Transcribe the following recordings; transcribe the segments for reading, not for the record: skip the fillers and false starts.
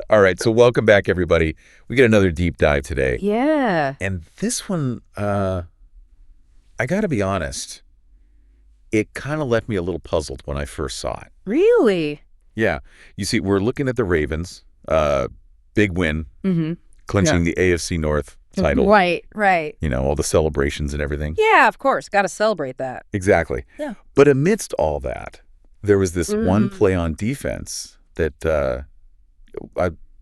All right, so welcome back, everybody. We get another deep dive today. Yeah. And this one, I got to be honest, it kind of left me a little puzzled when I first saw it. Really? Yeah. You see, we're looking at the Ravens, big win, Mm-hmm. clinching the AFC North title. Right. You know, all the celebrations and everything. Yeah, of course. Got to celebrate that. Exactly. Yeah. But amidst all that, there was this one play on defense that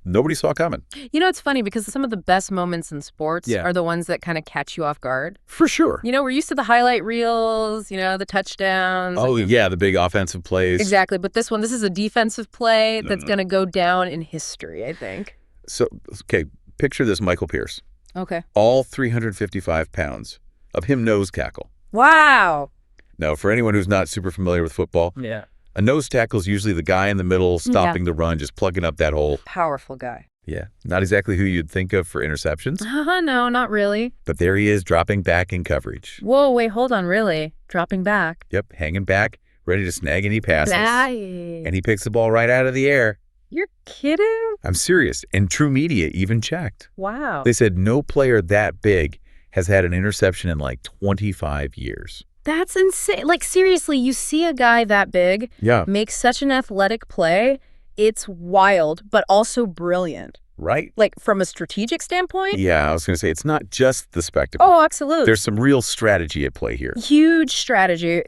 nobody saw coming. You know, it's funny because some of the best moments in sports Yeah. are the ones that kind of catch you off guard. For sure. You know, we're used to the highlight reels, the touchdowns. Oh, yeah, the big offensive plays. Exactly. But this is a defensive play that's going to go down in history, I think. So, okay, picture this Michael Pierce. Okay. All 355 pounds of him nose tackle. Wow. Now, for anyone who's not super familiar with football, Yeah. a nose tackle is usually the guy in the middle stopping the run, just plugging up that hole. Powerful guy. Yeah, not exactly who you'd think of for interceptions, No, not really. but there he is dropping back in coverage. Whoa, wait, hold on, really? Dropping back. Yep, hanging back, ready to snag any passes. Nice. And he picks the ball right out of the air. You're kidding? I'm serious. And True Media even checked. Wow. They said no player that big has had an interception in like 25 years. That's insane. Like, seriously, you see a guy that big make such an athletic play. It's wild, but also brilliant. Right? Like, from a strategic standpoint? Yeah, I was going to say, it's not just the spectacle. Oh, absolutely. There's some real strategy at play here. Huge strategy.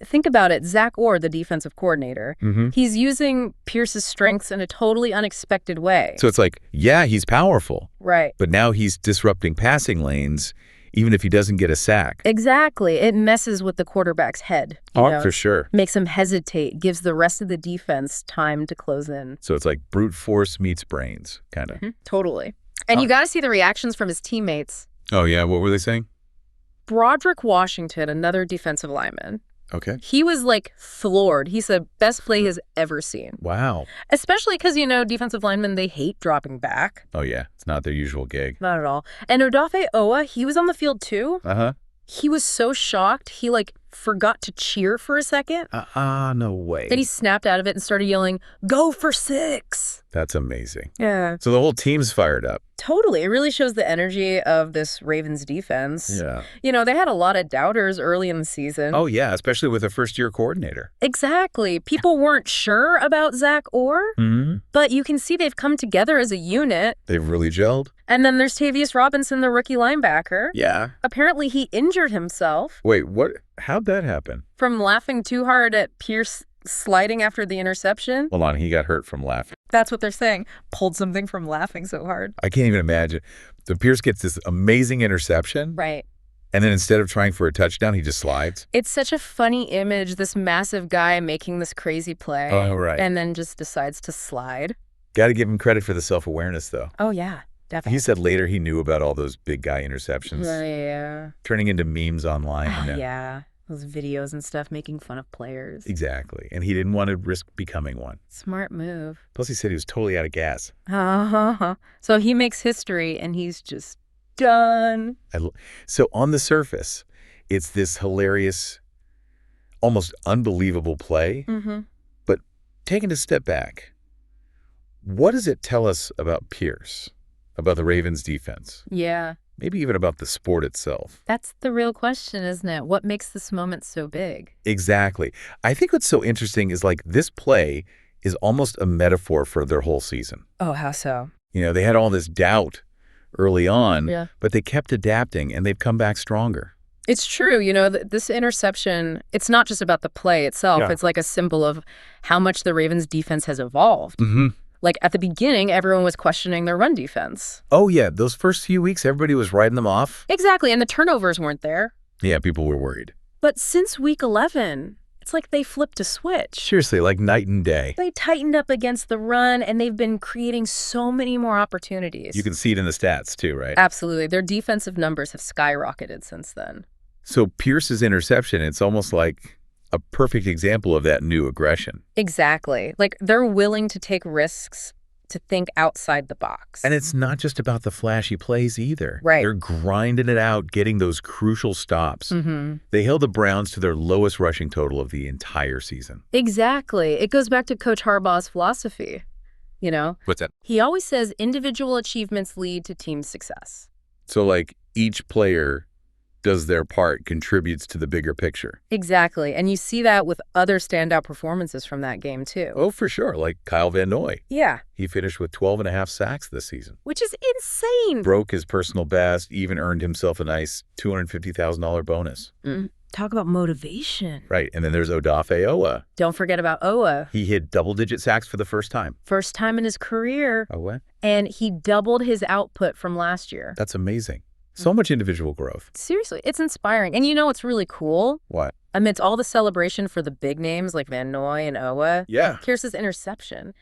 Think about it. Zach Orr, the defensive coordinator, he's using Pierce's strengths in a totally unexpected way. So it's like, yeah, he's powerful. Right. But now he's disrupting passing lanes, even if he doesn't get a sack. Exactly. It messes with the quarterback's head. For sure. Makes him hesitate, gives the rest of the defense time to close in. So it's like brute force meets brains, kind of. Totally. And you got to see the reactions from his teammates. Oh, yeah? What were they saying? Broderick Washington, another defensive lineman, Okay. he was like floored. He said, best play he's ever seen. Wow. Especially because, defensive linemen, they hate dropping back. Oh, yeah. It's not their usual gig. Not at all. And Odafe Owa, he was on the field too. Uh-huh. He was so shocked, he forgot to cheer for a second. No way. Then he snapped out of it and started yelling, "Go for 6!" That's amazing. Yeah. So the whole team's fired up. Totally. It really shows the energy of this Ravens defense. Yeah. They had a lot of doubters early in the season. Oh, yeah, especially with a first-year coordinator. Exactly. People weren't sure about Zach Orr, but you can see they've come together as a unit. They've really gelled. And then there's Tavius Robinson, the rookie linebacker. Yeah. Apparently he injured himself Wait, what? How'd that happen? from laughing too hard at Pierce sliding after the interception. Hold on, he got hurt from laughing. That's what they're saying. Pulled something from laughing so hard. I can't even imagine. So Pierce gets this amazing interception, Right. and then instead of trying for a touchdown, he just slides. It's such a funny image, this massive guy making this crazy play. Oh, right. And then just decides to slide. Got to give him credit for the self-awareness, though. Oh, yeah, definitely. He said later he knew about all those big guy interceptions, Yeah. turning into memes online. Oh, yeah. Those videos and stuff making fun of players. Exactly. And he didn't want to risk becoming one. Smart move. Plus, he said he was totally out of gas. So he makes history and he's just done. So on the surface, it's this hilarious, almost unbelievable play. But taking a step back, what does it tell us about Pierce, about the Ravens defense? Yeah. Maybe even about the sport itself. That's the real question, isn't it? What makes this moment so big? Exactly. I think what's so interesting is this play is almost a metaphor for their whole season. Oh, how so? They had all this doubt early on, Yeah. but they kept adapting and they've come back stronger. It's true. This interception, it's not just about the play itself. Yeah. It's like a symbol of how much the Ravens defense has evolved. Like at the beginning, everyone was questioning their run defense. Oh, yeah. Those first few weeks, everybody was writing them off. Exactly. And the turnovers weren't there. Yeah, people were worried. But since week 11, it's like they flipped a switch. Seriously, like night and day. They tightened up against the run, and they've been creating so many more opportunities. You can see it in the stats too, right? Absolutely. Their defensive numbers have skyrocketed since then. So Pierce's interception, it's almost like a perfect example of that new aggression. Exactly. Like they're willing to take risks, to think outside the box. And it's not just about the flashy plays either. Right. They're grinding it out, getting those crucial stops. They held the Browns to their lowest rushing total of the entire season. Exactly. It goes back to Coach Harbaugh's philosophy. you know? What's that? He always says individual achievements lead to team success. So, like, each player does their part, contributes to the bigger picture. Exactly. And you see that with other standout performances from that game, too. Oh, for sure. Like Kyle Van Noy. Yeah. He finished with 12.5 sacks this season. Which is insane. Broke his personal best, even earned himself a nice $250,000 bonus. Talk about motivation. Right. And then there's Odafe Owa. Don't forget about Owa. He hit double-digit sacks for the first time. First time in his career. Oh, what? And he doubled his output from last year. That's amazing. So much individual growth. Seriously, it's inspiring. And you know what's really cool? What? Amidst all the celebration for the big names like Van Noy and Owa, Yeah. Pierce's interception,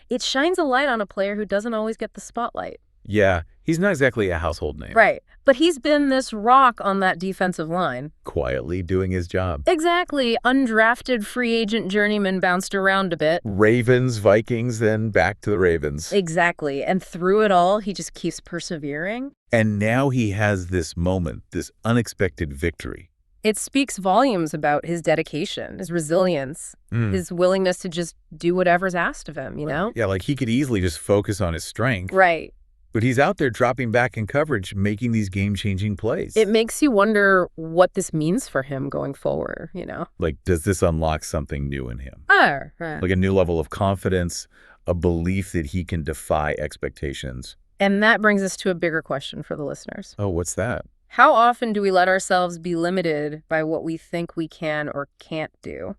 it shines a light on a player who doesn't always get the spotlight. Yeah, he's not exactly a household name. Right. But he's been this rock on that defensive line. Quietly doing his job. Exactly. Undrafted free agent journeyman bounced around a bit. Ravens, Vikings, then back to the Ravens. Exactly. And through it all, he just keeps persevering. And now he has this moment, this unexpected victory. It speaks volumes about his dedication, his resilience, his willingness to just do whatever's asked of him, you know? Yeah, like he could easily just focus on his strength. Right. But he's out there dropping back in coverage, making these game-changing plays. It makes you wonder what this means for him going forward, you know? Like, does this unlock something new in him? Right. Like a new level of confidence, a belief that he can defy expectations. And that brings us to a bigger question for the listeners. Oh, what's that? How often do we let ourselves be limited by what we think we can or can't do?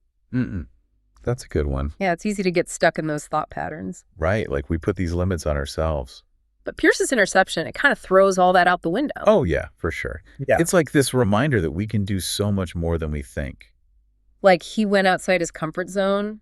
That's a good one. Yeah, it's easy to get stuck in those thought patterns. Right, like we put these limits on ourselves. But Pierce's interception, it kind of throws all that out the window. Oh, yeah, for sure. Yeah. It's like this reminder that we can do so much more than we think. Like he went outside his comfort zone,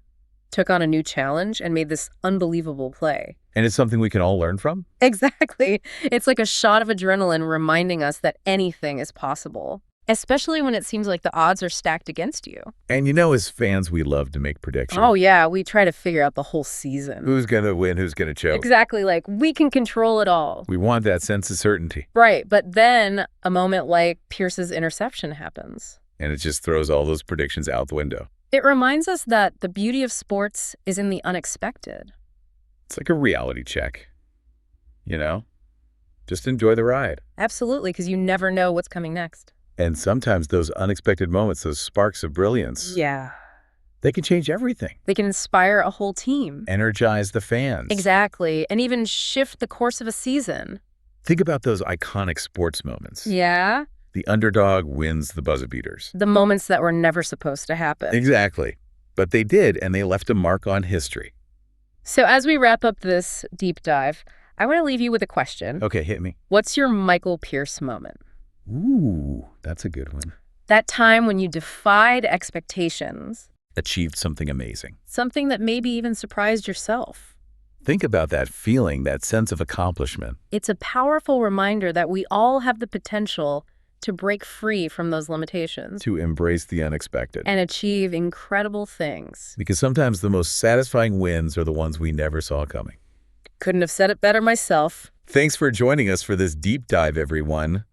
took on a new challenge, and made this unbelievable play. And it's something we can all learn from? Exactly. It's like a shot of adrenaline reminding us that anything is possible, especially when it seems like the odds are stacked against you. And you know, as fans, we love to make predictions. Oh, yeah. We try to figure out the whole season. Who's going to win? Who's going to choke? Exactly. Like, we can control it all. We want that sense of certainty. Right. But then a moment like Pierce's interception happens. And it just throws all those predictions out the window. It reminds us that the beauty of sports is in the unexpected. It's like a reality check, you know? Just enjoy the ride. Absolutely, because you never know what's coming next. And sometimes those unexpected moments, those sparks of brilliance, Yeah. they can change everything. They can inspire a whole team. Energize the fans. Exactly, and even shift the course of a season. Think about those iconic sports moments. Yeah. The underdog wins the buzzer beaters. The moments that were never supposed to happen. Exactly. But they did, and they left a mark on history. So as we wrap up this deep dive, I want to leave you with a question. Okay, hit me. What's your Michael Pierce moment? Ooh, that's a good one. That time when you defied expectations. Achieved something amazing. Something that maybe even surprised yourself. Think about that feeling, that sense of accomplishment. It's a powerful reminder that we all have the potential to break free from those limitations. To embrace the unexpected. And achieve incredible things. Because sometimes the most satisfying wins are the ones we never saw coming. Couldn't have said it better myself. Thanks for joining us for this deep dive, everyone.